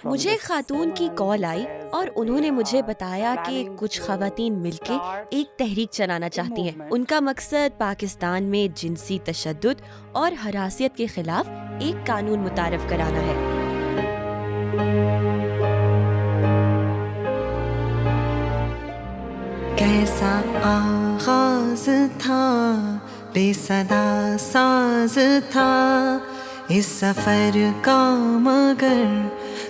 مجھے ایک خاتون کی کال آئی اور انہوں نے مجھے بتایا کہ کچھ خواتین مل کے ایک تحریک چلانا چاہتی ہیں۔ ان کا مقصد پاکستان میں جنسی تشدد اور ہراسیت کے خلاف ایک قانون متعارف کرانا ہے۔ کیسا آغاز تھا، بے صدا ساز تھا اس سفر کا، مگر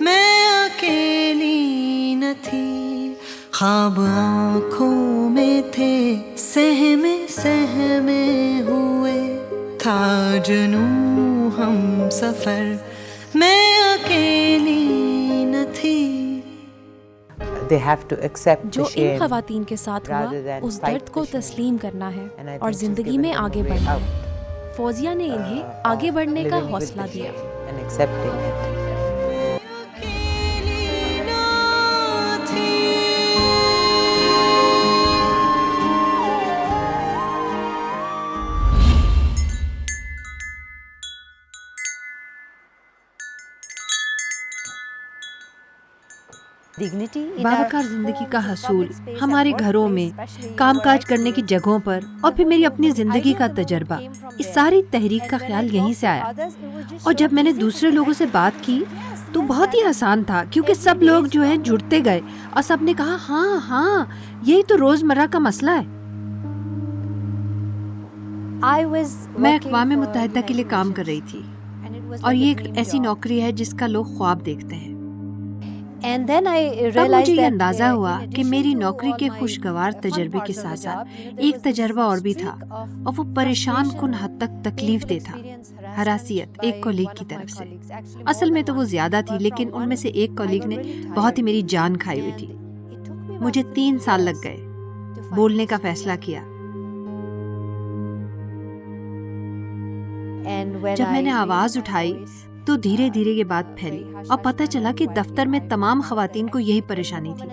میں اکیلی نہ تھی، خواب آنکھوں میں تھے، سہمے سہمے ہوئے تھا جنوں ہم سفر، میں اکیلی نہ تھی۔ جو ان خواتین کے ساتھ ہوا اس درد کو تسلیم کرنا ہے اور زندگی میں آگے بڑھنا ہے۔ فوزیہ نے انہیں آگے بڑھنے کا حوصلہ دیا۔ باوقار زندگی کا حصول ہمارے گھروں میں، کام کاج کرنے کی جگہوں پر، اور پھر میری اپنی زندگی کا تجربہ، اس ساری تحریک کا خیال یہیں سے آیا۔ اور جب میں نے دوسرے لوگوں سے بات کی تو بہت ہی آسان تھا، کیونکہ سب لوگ جو ہیں جڑتے گئے اور سب نے کہا ہاں ہاں یہی تو روزمرہ کا مسئلہ ہے۔ میں اقوام متحدہ کے لیے کام کر رہی تھی، اور یہ ایک ایسی نوکری ہے جس کا لوگ خواب دیکھتے ہیں۔ تب مجھے یہ اندازہ ہوا کہ میری نوکری کے خوشگوار تجربے کے ساتھ ساتھ ایک تجربہ اور بھی تھا، اور وہ پریشان کن حد تک تکلیف دہ تھا۔ ہراسیت ایک کولیگ کی طرف سے، اصل میں تو وہ زیادہ تھی، لیکن ان میں سے ایک کولیگ نے بہت ہی میری جان کھائی ہوئی تھی۔ مجھے 3 سال لگ گئے، بولنے کا فیصلہ کیا۔ جب میں نے آواز اٹھائی تو دھیرے دھیرے یہ بات پھیلی، اور پتہ چلا کہ دفتر میں تمام خواتین کو یہی پریشانی تھی۔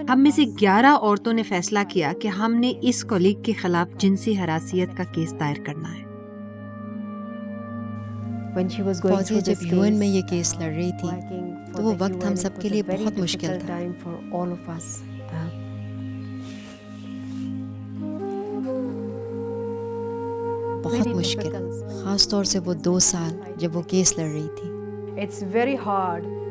ہم میں سے 11 عورتوں نے فیصلہ کیا کہ ہم نے اس کولیگ کے خلاف جنسی ہراسیت کا کیس دائر کرنا ہے۔ فوزیہ جب UN میں یہ کیس لڑ رہی تھی تو وہ وقت ہم سب کے لیے بہت مشکل تھا۔ بہت مشکل، خاص طور سے وہ 2 سال جب وہ کیس لڑ رہی تھی۔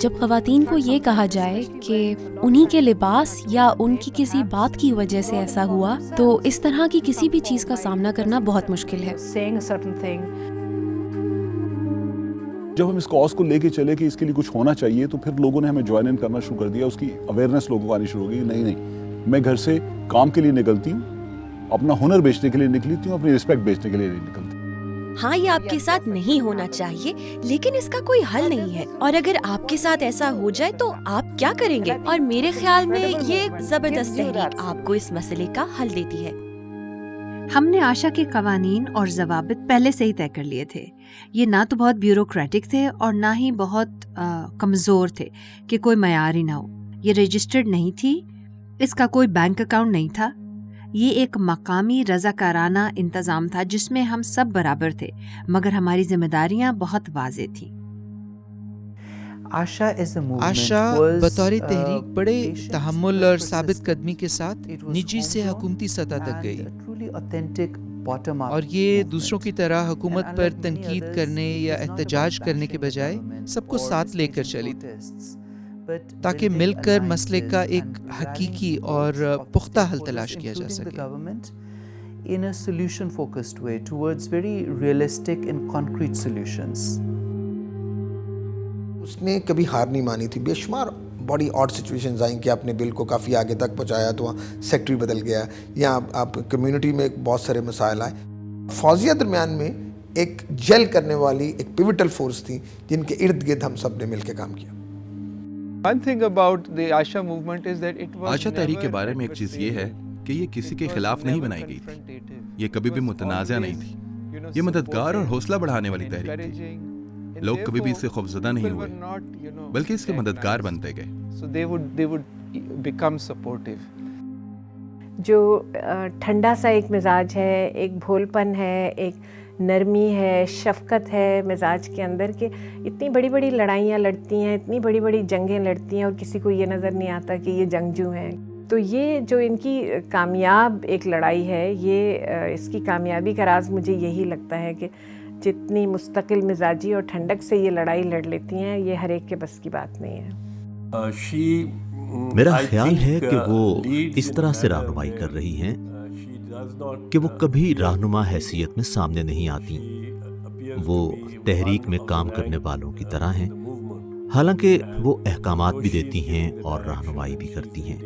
جب خواتین کو یہ کہا جائے کہ انہی کے لباس یا ان کی کسی بات کی وجہ سے ایسا ہوا، تو اس طرح کی کسی بھی چیز کا سامنا کرنا بہت مشکل ہے۔ جب ہم اس کاز کو لے کے چلے کہ اس کے لیے کچھ ہونا چاہیے، تو پھر لوگوں نے ہمیں جوائن ان کرنا شروع کر دیا، اس کی اویئرنیس لوگوں کو آنی شروع ہو گئی۔ نہیں، میں گھر سے کام کے لیے نکلتی ہوں، اپنا ہنر بیچنے کے لیے نکلتی ہوں، اپنی رسپیکٹ بیچنے کے لیے نہیں نکلتی۔ ہاں، یہ آپ کے ساتھ نہیں ہونا چاہیے، لیکن اس کا کوئی حل نہیں ہے، اور اگر آپ کے ساتھ ایسا ہو جائے تو آپ کیا کریں گے؟ اور میرے خیال میں یہ زبردست تحریک آپ کو اس مسئلے کا حل دیتی ہے۔ ہم نے آشا کے قوانین اور ضوابط پہلے سے ہی طے کر لیے تھے۔ یہ نہ تو بہت بیوروکریٹک تھے اور نہ ہی بہت کمزور تھے کہ کوئی معیار ہی نہ ہو۔ یہ رجسٹرڈ نہیں تھی، اس کا کوئی بینک اکاؤنٹ نہیں تھا۔ یہ ایک مقامی رضاکارانہ انتظام تھا جس میں ہم سب برابر تھے، مگر ہماری ذمہ داریاں بہت واضح تھیں۔ آشا بطور تحریک بڑے تحمل اور ثابت قدمی کے ساتھ نجی سے حکومتی سطح تک گئی، اور یہ دوسروں کی طرح حکومت پر تنقید کرنے یا احتجاج کرنے کے بجائے سب کو ساتھ لے کر چلی تھی، تاکہ مل کر مسئلے کا ایک حقیقی اور پختہ حل تلاش کیا جا سکے۔ اس نے کبھی ہار نہیں مانی تھی۔ بے شمار بڑی آڈ سچویشنز آئیں کہ آپ نے بل کو کافی آگے تک پہنچایا تو وہاں سیکٹری بدل گیا، یا آپ کمیونٹی میں بہت سارے مسائل آئے۔ فوزیہ درمیان میں ایک جیل کرنے والی ایک پیوٹل فورس تھی جن کے ارد گرد ہم سب نے مل کے کام کیا. آشا تحریک کے بارے میں ایک چیز یہ ہے کہ یہ کسی کے خلاف نہیں بنائی گئی تھی. یہ کبھی بھی متنازع نہیں تھی. یہ مددگار اور حوصلہ بڑھانے والی تحریک تھی. لوگ کبھی بھی اس سے خوفزدہ نہیں ہوئے بلکہ اس کے مددگار بنتے گئے. جو ٹھنڈا سا ایک مزاج ہے, ایک بھول پن ہے, ایک نرمی ہے, شفقت ہے مزاج کے اندر, کہ اتنی بڑی بڑی لڑائیاں لڑتی ہیں, اتنی بڑی بڑی جنگیں لڑتی ہیں اور کسی کو یہ نظر نہیں آتا کہ یہ جنگجو ہیں. تو یہ جو ان کی کامیاب ایک لڑائی ہے, یہ اس کی کامیابی کا راز مجھے یہی لگتا ہے کہ جتنی مستقل مزاجی اور ٹھنڈک سے یہ لڑائی لڑ لیتی ہیں, یہ ہر ایک کے بس کی بات نہیں ہے. میرا خیال ہے کہ وہ اس طرح سے رہنمائی کر رہی ہیں کہ وہ کبھی رہنما حیثیت میں سامنے نہیں آتی. وہ تحریک میں کام کرنے والوں کی طرح ہیں, حالانکہ وہ احکامات بھی دیتی ہیں اور رہنمائی بھی کرتی ہیں.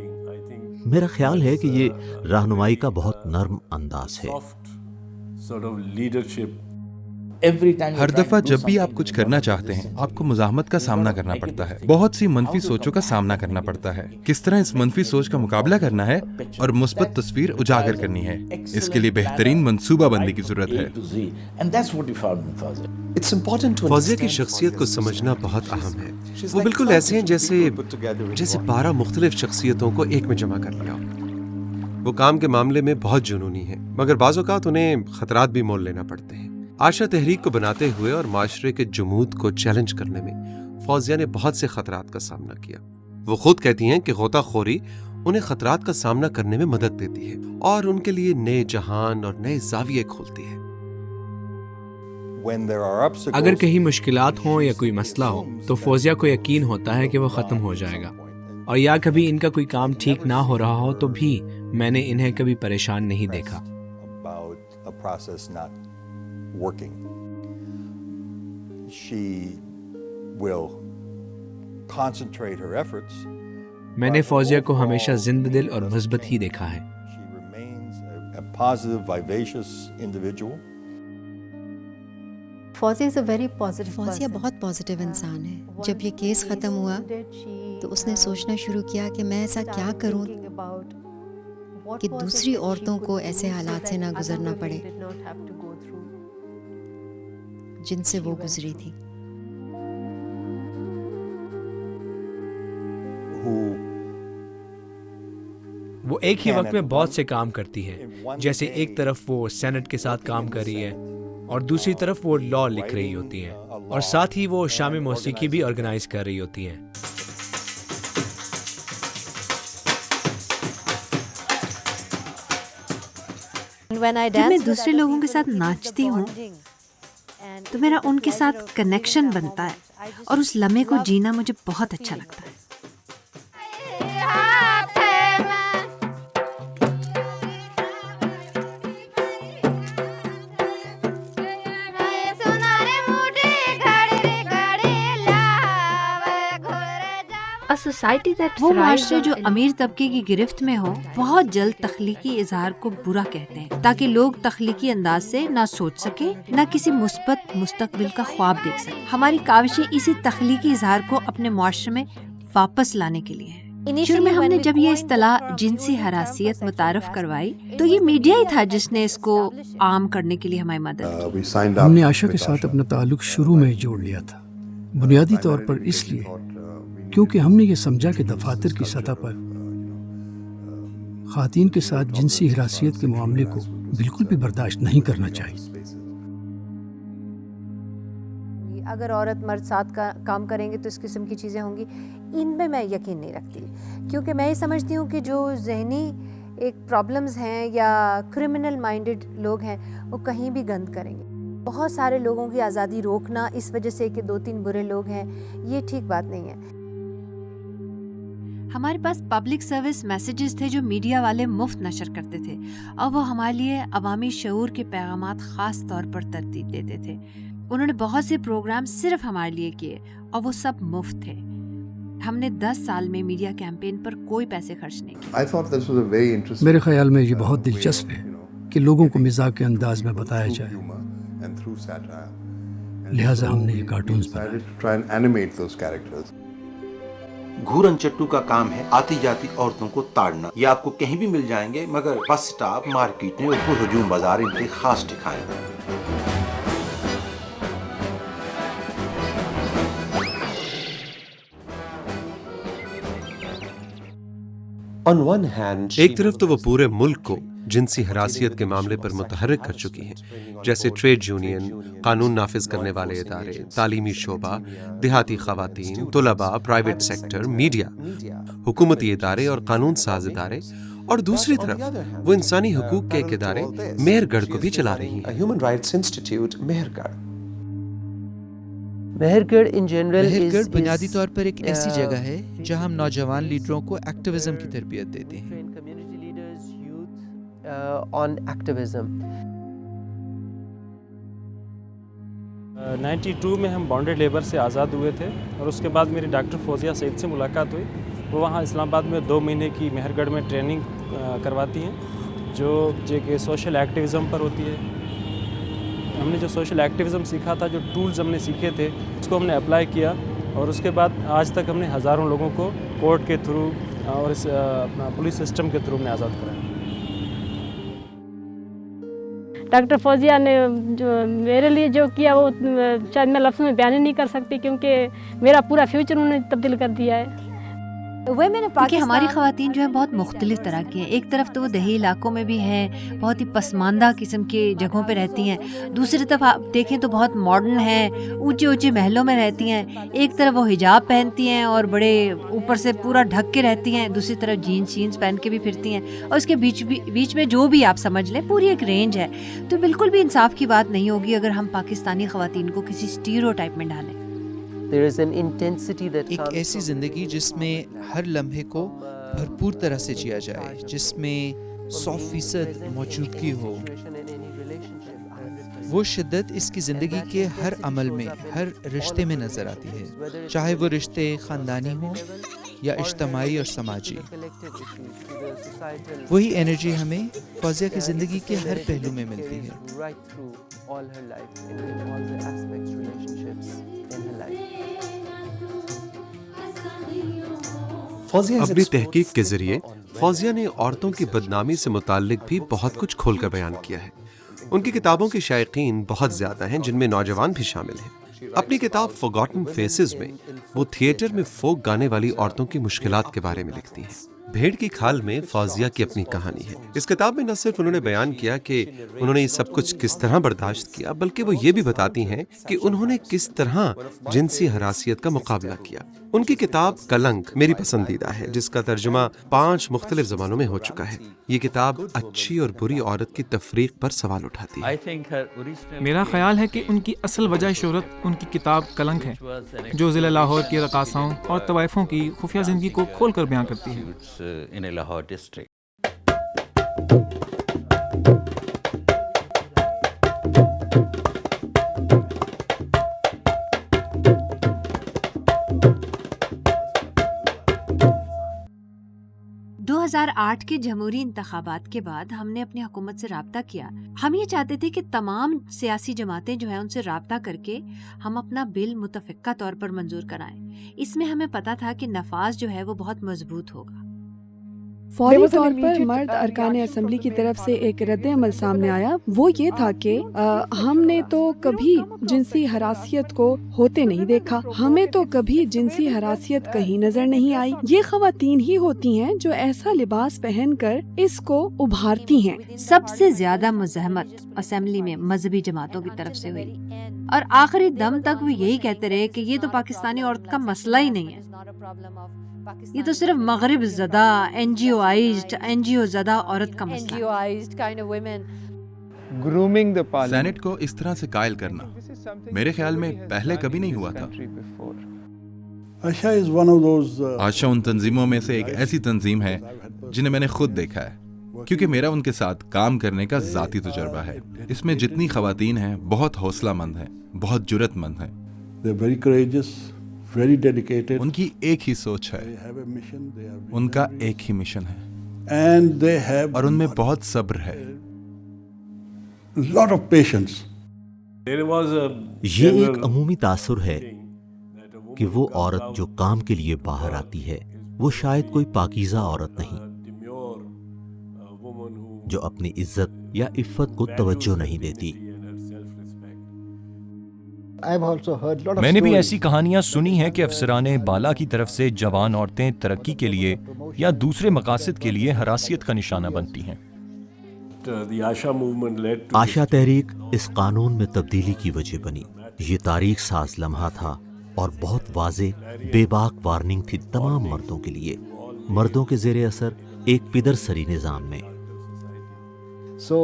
میرا خیال ہے کہ یہ رہنمائی کا بہت نرم انداز ہے. ہر دفعہ جب بھی آپ کچھ کرنا چاہتے ہیں آپ کو مزاحمت کا سامنا کرنا پڑتا ہے, بہت سی منفی سوچوں کا سامنا کرنا پڑتا ہے. کس طرح اس منفی سوچ کا مقابلہ کرنا ہے اور مثبت تصویر اجاگر کرنی ہے, اس کے لیے بہترین منصوبہ بندی کی ضرورت ہے. فوزیہ کی شخصیت کو سمجھنا بہت اہم ہے. وہ بالکل ایسے ہیں جیسے 12 مختلف شخصیتوں کو ایک میں جمع کر لیا. وہ کام کے معاملے میں بہت جنونی ہیں, مگر بعض اوقات انہیں خطرات بھی مول لینا پڑتے ہیں. آشا تحریک کو بناتے ہوئے اور معاشرے کے جمود کو چیلنج کرنے میں فوزیہ نے بہت سے خطرات کا سامنا کیا. وہ خود کہتی ہیں کہ غوطہ خوری انہیں خطرات کا سامنا کرنے میں مدد دیتی ہے اور ان کے لیے نئے جہان اور نئے زاویے کھولتی ہے. اگر کہیں مشکلات ہوں یا کوئی مسئلہ ہو تو فوزیہ کو یقین ہوتا ہے کہ وہ ختم ہو جائے گا, اور یا کبھی ان کا کوئی کام ٹھیک نہ ہو رہا ہو تو بھی میں نے انہیں کبھی پریشان نہیں دیکھا. میں نے فوزیہ کو ہمیشہ زندہ دل اور مثبت ہی دیکھا ہے. فوزیہ بہت پازیٹیو انسان ہے. جب یہ کیس ختم ہوا تو اس نے سوچنا شروع کیا کہ میں ایسا کیا کروں کہ دوسری عورتوں کو ایسے حالات سے نہ گزرنا پڑے جن سے وہ گزری تھی. وہ ایک ہی وقت میں بہت سے کام کرتی ہے, جیسے ایک طرف وہ سینٹ کے ساتھ کام کر رہی ہے اور دوسری طرف وہ لا لکھ رہی ہوتی ہیں, اور ساتھ ہی وہ شامی موسیقی بھی آرگنائز کر رہی ہوتی ہیں. جب میں دوسرے لوگوں کے ساتھ ناچتی ہوں تو میرا ان کے ساتھ کنیکشن بنتا ہے اور اس لمحے کو جینا مجھے بہت اچھا لگتا ہے. وہ معاشرے جو امیر طبقے کی گرفت میں ہو بہت جلد تخلیقی اظہار کو برا کہتے ہیں تاکہ لوگ تخلیقی انداز سے نہ سوچ سکیں نہ کسی مثبت مستقبل کا خواب دیکھ سکیں. ہماری کاوشیں اسی تخلیقی اظہار کو اپنے معاشرے میں واپس لانے کے لیے ہیں. شروع میں ہم نے جب یہ اصطلاح جنسی ہراسیت متعارف کروائی تو یہ میڈیا ہی تھا جس نے اس کو عام کرنے کے لیے ہماری مدد کی. ہم نے آشا کے ساتھ اپنا تعلق شروع میں جوڑ لیا تھا, بنیادی طور پر اس لیے کیونکہ ہم نے یہ سمجھا کہ دفاتر کی سطح پر خواتین کے ساتھ جنسی ہراسیت کے معاملے کو بالکل بھی برداشت نہیں کرنا چاہیے. اگر عورت مرد ساتھ کام کریں گے تو اس قسم کی چیزیں ہوں گی, ان میں یقین نہیں رکھتی, کیونکہ میں یہ سمجھتی ہوں کہ جو ذہنی ایک پرابلمز ہیں یا کرمنل مائنڈڈ لوگ ہیں وہ کہیں بھی گند کریں گے. بہت سارے لوگوں کی آزادی روکنا اس وجہ سے کہ 2-3 برے لوگ ہیں, یہ ٹھیک بات نہیں ہے. ہمارے پاس پبلک سروس میسیجز تھے جو میڈیا والے مفت نشر کرتے تھے, اور وہ ہمارے لیے عوامی شعور کے پیغامات خاص طور پر ترتیب دیتے تھے. انہوں نے بہت سے پروگرام صرف ہمارے لیے کیے اور وہ سب مفت تھے. ہم نے 10 سال میں میڈیا کیمپین پر کوئی پیسے خرچ نہیں کیے. میرے خیال میں یہ بہت دلچسپ ہے کہ لوگوں کو مزاح کے انداز میں بتایا جائے، لہٰذا ہم نے یہ کارٹونز بنائے۔ گھورن چٹو کا کام ہے آتی جاتی عورتوں کو تاڑنا۔ یہ آپ کو کہیں بھی مل جائیں گے، مگر بس سٹاپ، مارکیٹیں اور پر ہجوم بازار ان کے خاص ٹھکانے ہیں۔ ایک طرف تو وہ پورے ملک کو جنسی ہراسیت کے معاملے پر متحرک کر چکی ہیں، جیسے ٹریڈ یونین، قانون نافذ کرنے والے ادارے، تعلیمی شعبہ، دیہاتی خواتین، طلباء، پرائیویٹ سیکٹر، میڈیا، حکومتی ادارے اور قانون ساز ادارے، اور دوسری طرف وہ انسانی حقوق کے ایک ادارے مہر گڑھ کو بھی چلا رہی ہیں۔ مہر گڑھ بنیادی طور پر ایک ایسی جگہ ہے جہاں ہم نوجوان لیڈروں کو ایکٹیویزم کی تربیت دیتے ہیں۔ on activism. 92 میں ہم بانڈڈ لیبر سے آزاد ہوئے تھے، اور اس کے بعد میری ڈاکٹر فوزیہ سعید سے ملاقات ہوئی۔ وہ وہاں اسلام آباد میں 2 مہینے کی مہر گڑھ میں ٹریننگ کرواتی ہیں جو کہ سوشل ایکٹیویزم پر ہوتی ہے۔ ہم نے جو سوشل ایکٹیویزم سیکھا تھا، جو ٹولز ہم نے سیکھے تھے، اس کو ہم نے اپلائی کیا، اور اس کے بعد آج تک ہم نے ہزاروں لوگوں کو کورٹ کے تھرو اور اس پولیس سسٹم کے تھرو ہم نے آزاد کرایا۔ ڈاکٹر فوزیہ نے جو میرے لیے جو کیا وہ شاید میں لفظوں میں بیان ہی نہیں کر سکتی، کیونکہ میرا پورا فیوچر انہوں نے تبدیل کر دیا ہے۔ کیونکہ ہماری خواتین جو ہے بہت مختلف طرح کی ہیں۔ ایک طرف تو وہ دیہی علاقوں میں بھی ہیں، بہت ہی پسماندہ قسم کی جگہوں پہ رہتی ہیں، دوسری طرف آپ دیکھیں تو بہت ماڈرن ہیں، اونچے اونچے محلوں میں رہتی ہیں۔ ایک طرف وہ حجاب پہنتی ہیں اور بڑے اوپر سے پورا ڈھک کے رہتی ہیں، دوسری طرف جینس شینس پہن کے بھی پھرتی ہیں، اور اس کے بیچ میں جو بھی آپ سمجھ لیں پوری ایک رینج ہے۔ تو بالکل بھی انصاف کی بات نہیں ہوگی اگر ہم پاکستانی خواتین کو کسی اسٹیریوٹائپ میں ڈالیں۔ ایک ایسی زندگی جس میں ہر لمحے کو بھرپور طرح سے جیا جائے، جس میں 100% موجودگی ہو، وہ شدت اس کی زندگی کے ہر عمل میں، ہر رشتے میں نظر آتی ہے، چاہے وہ رشتے خاندانی ہوں یا اجتماعی اور سماجی۔ وہی انرجی ہمیں فوزیہ کی زندگی کے ہر پہلو میں ملتی ہے۔ اپنی تحقیق کے ذریعے فوزیہ نے عورتوں کی بدنامی سے متعلق بھی بہت کچھ کھول کر بیان کیا ہے۔ ان کی کتابوں کے شائقین بہت زیادہ ہیں، جن میں نوجوان بھی شامل ہیں۔ اپنی کتاب فورگاٹن فیسز میں وہ تھیٹر میں فوک گانے والی عورتوں کی مشکلات کے بارے میں لکھتی ہیں۔ بھیڑ کی کھال میں فوزیہ کی اپنی کہانی ہے۔ اس کتاب میں نہ صرف انہوں نے بیان کیا کہ انہوں نے یہ سب کچھ کس طرح برداشت کیا، بلکہ وہ یہ بھی بتاتی ہیں کہ انہوں نے کس طرح جنسی ہراسیت کا مقابلہ کیا۔ ان کی کتاب کلنک میری پسندیدہ ہے، جس کا ترجمہ 5 مختلف زبانوں میں ہو چکا ہے۔ یہ کتاب اچھی اور بری عورت کی تفریق پر سوال اٹھاتی ہے۔ میرا خیال ہے کہ ان کی اصل وجہ شہرت ان کی کتاب کلنک ہے، جو ضلع لاہور کی رقاصاؤں اور طوائفوں کی خفیہ زندگی کو کھول کر بیان کرتی ہے۔ 2008 کے جمہوری انتخابات کے بعد ہم نے اپنی حکومت سے رابطہ کیا۔ ہم یہ چاہتے تھے کہ تمام سیاسی جماعتیں جو ہیں ان سے رابطہ کر کے ہم اپنا بل متفقہ طور پر منظور کرائیں۔ اس میں ہمیں پتہ تھا کہ نفاذ جو ہے وہ بہت مضبوط ہوگا۔ فوری طور پر مرد ارکان اسمبلی کی طرف سے ایک رد عمل سامنے آیا، وہ یہ تھا کہ ہم نے تو کبھی جنسی ہراسیت کو ہوتے نہیں دیکھا، ہمیں تو کبھی جنسی ہراسیت کہیں نظر نہیں آئی۔ یہ خواتین ہی ہوتی ہیں جو ایسا لباس پہن کر اس کو ابھارتی ہیں۔ سب سے زیادہ مزاحمت اسمبلی میں مذہبی جماعتوں کی طرف سے ہوئی، اور آخری دم تک وہ یہی کہتے رہے کہ یہ تو پاکستانی عورت کا مسئلہ ہی نہیں ہے، یہ تو صرف مغرب زدہ این جی او زدہ عورت کا مسئلہ ہے۔ سینٹ کو اس طرح سے قائل کرنا میرے خیال میں پہلے کبھی نہیں ہوا تھا۔ آشا ان تنظیموں میں سے ایک ایسی تنظیم ہے جنہیں میں نے خود دیکھا ہے، کیونکہ میرا ان کے ساتھ کام کرنے کا ذاتی تجربہ ہے۔ اس میں جتنی خواتین ہیں بہت حوصلہ مند ہیں، بہت جرأت مند ہیں، ان کی ایک ہی سوچ ہے، ان کا ایک ہی مشن ہے، اور ان میں بہت صبر ہے۔ lot of patience. یہ ایک عمومی تاثر ہے کہ وہ عورت جو کام کے لیے باہر آتی ہے وہ شاید کوئی پاکیزہ عورت نہیں، جو اپنی عزت یا عفت کو توجہ نہیں دیتی۔ میں نے بھی ایسی کہانیاں سنی ہیں کہ افسران بالا کی طرف سے جوان عورتیں ترقی کے لیے یا دوسرے مقاصد کے لیے ہراسیت کا نشانہ بنتی ہیں۔ آشا تحریک اس قانون میں تبدیلی کی وجہ بنی۔ یہ تاریخ ساز لمحہ تھا اور بہت واضح بے باک وارننگ تھی تمام مردوں کے لیے، مردوں کے زیر اثر ایک پدر سری نظام میں۔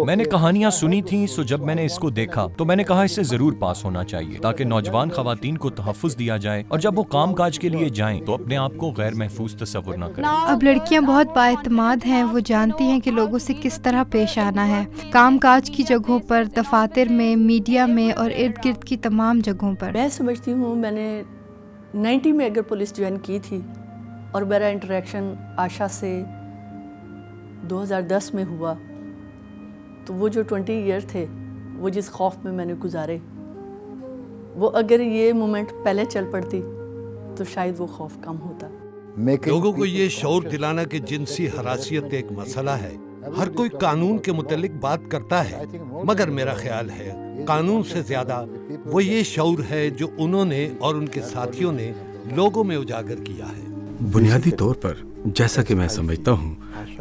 میں نے کہانیاں سنی تھیں، سو جب میں نے اس کو دیکھا تو میں نے کہا اس سے ضرور پاس ہونا چاہیے تاکہ نوجوان خواتین کو تحفظ دیا جائے اور جب وہ کام کاج کے لیے جائیں تو اپنے آپ کو غیر محفوظ تصور نہ کریں۔ اب لڑکیاں بہت بااعتماد ہیں، وہ جانتی ہیں کہ لوگوں سے کس طرح پیش آنا ہے، کام کاج کی جگہوں پر، دفاتر میں، میڈیا میں اور ارد گرد کی تمام جگہوں پر۔ میں سمجھتی ہوں میں نے 90 میں اگر پولیس جوائن کی تھی اور میرا انٹریکشن آشا سے 2010 میں ہوا تو وہ جو 20 ایئر تھے وہ جس خوف میں نے گزارے، وہ اگر یہ مومنٹ پہلے چل پڑتی تو شاید وہ خوف کم ہوتا۔ لوگوں کو یہ شعور دلانا کہ جنسی ہراسیت ایک مسئلہ ہے، ہر کوئی قانون کے متعلق بات کرتا ہے، مگر میرا خیال ہے قانون سے زیادہ وہ یہ شعور ہے جو انہوں نے اور ان کے ساتھیوں نے لوگوں میں اجاگر کیا ہے۔ بنیادی طور پر جیسا کہ میں سمجھتا ہوں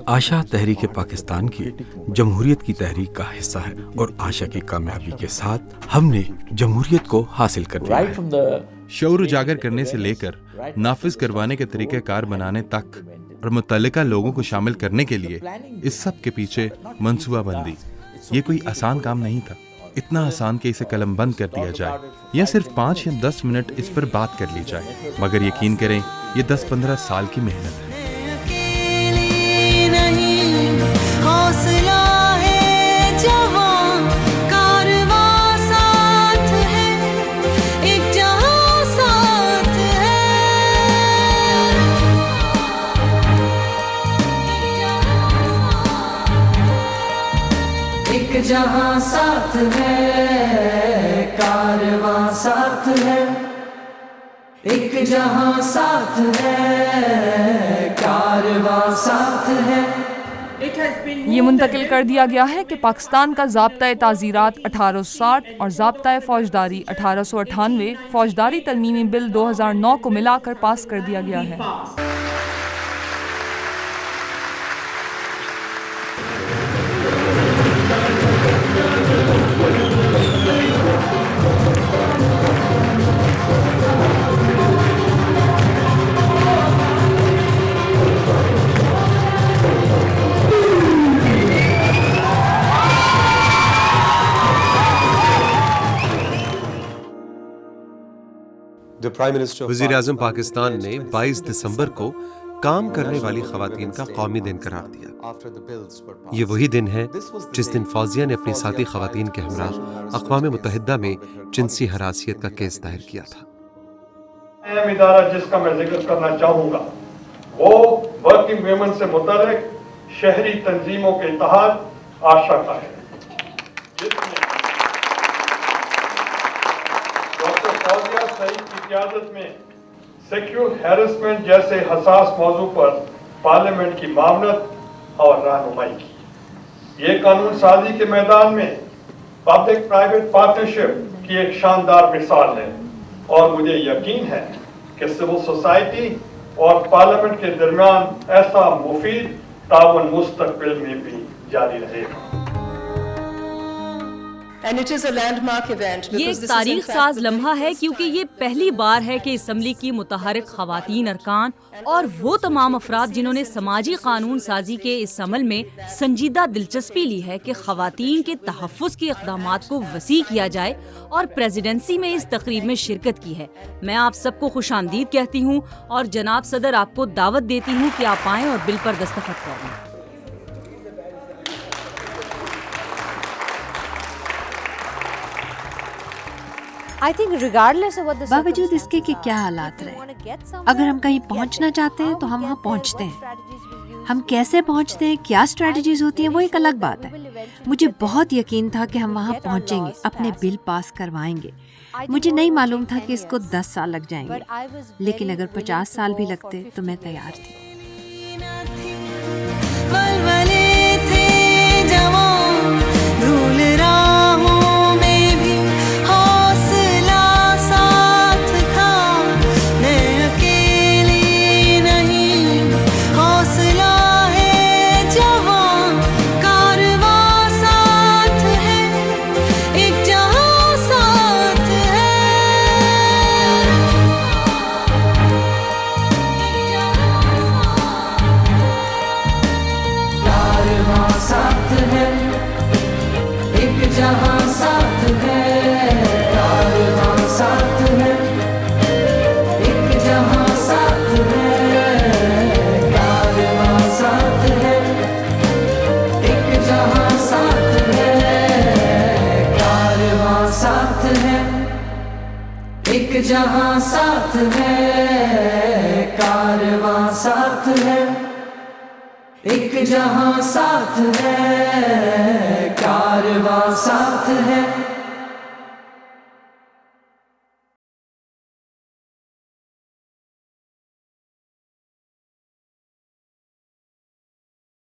آشا تحریک پاکستان کی جمہوریت کی تحریک کا حصہ ہے، اور آشا کی کامیابی کے ساتھ ہم نے جمہوریت کو حاصل کر لیا ہے۔ شعور اجاگر کرنے سے لے کر نافذ کروانے کے طریقہ کار بنانے تک اور متعلقہ لوگوں کو شامل کرنے کے لیے اس سب کے پیچھے منصوبہ بندی، یہ کوئی آسان کام نہیں تھا، اتنا آسان کہ اسے قلم بند کر دیا جائے یا صرف 5 یا 10 منٹ اس پر بات کر لی جائے، مگر یقین کریں یہ 10-15 سال کی محنت ہے۔ حوصلہ ہے جہاں کارواں ساتھ ہے، ایک جہاں ساتھ ہے، ایک جہاں ساتھ ہے، کارواں ساتھ ہے، ایک جہاں ساتھ ہے، کارواں ساتھ ہے۔ یہ منتقل کر دیا گیا ہے کہ پاکستان کا ضابطۂ تعزیرات 1860 اور ضابطۂ فوجداری 1898 فوجداری ترمیمی بل 2009 کو ملا کر پاس کر دیا گیا ہے۔ وزیر اعظم پاکستان نے 22 دسمبر کو کام کرنے والی خواتین کا قومی دن قرار دیا۔ یہ وہی دن ہے جس دن فوزیہ نے اپنی ساتھی خواتین کے ہمراہ اقوام متحدہ میں جنسی ہراسیت کا کیس دائر کیا تھا۔ اہم ادارہ جس کا میں ذکر کرنا چاہوں گا وہ ورکنگ ویمن سے متعلق شہری تنظیموں کے اتحاد آشا کا ہے، ڈاکٹر فوزیہ سعید کی قیادت میں سیکشول ہیرسمنٹ جیسے حساس موضوع پر پارلیمنٹ کی معاونت اور رہنمائی کی۔ یہ قانون سازی کے میدان میں پبلک پرائیویٹ پارٹنرشپ کی ایک شاندار مثال ہے، اور مجھے یقین ہے کہ سول سوسائٹی اور پارلیمنٹ کے درمیان ایسا مفید تعاون مستقبل میں بھی جاری رہے گا۔ یہ ایک تاریخ ساز لمحہ ہے کیونکہ یہ پہلی بار ہے کہ اسمبلی کی متحرک خواتین ارکان اور وہ تمام افراد جنہوں نے سماجی قانون سازی کے اس عمل میں سنجیدہ دلچسپی لی ہے کہ خواتین کے تحفظ کے اقدامات کو وسیع کیا جائے اور پریزیڈنسی میں اس تقریب میں شرکت کی ہے۔ میں آپ سب کو خوش آمدید کہتی ہوں اور جناب صدر آپ کو دعوت دیتی ہوں کہ آپ آئیں اور بل پر دستخط کریں۔ باوجود اس کے کہ کیا حالات رہے، اگر ہم کہیں پہنچنا چاہتے ہیں تو ہم وہاں پہنچتے ہیں۔ ہم کیسے پہنچتے ہیں، کیا اسٹریٹجیز ہوتی ہیں، وہ ایک الگ بات ہے، مجھے بہت یقین تھا کہ ہم وہاں پہنچیں گے، اپنے بل پاس کروائیں گے۔ مجھے نہیں معلوم تھا کہ اس کو 10 سال لگ جائیں گے، لیکن اگر 50 سال بھی لگتے تو میں تیار تھی۔ جہاں ساتھ ہے کارواں ساتھ ہے، ایک جہاں ساتھ ہے کارواں ساتھ ہے۔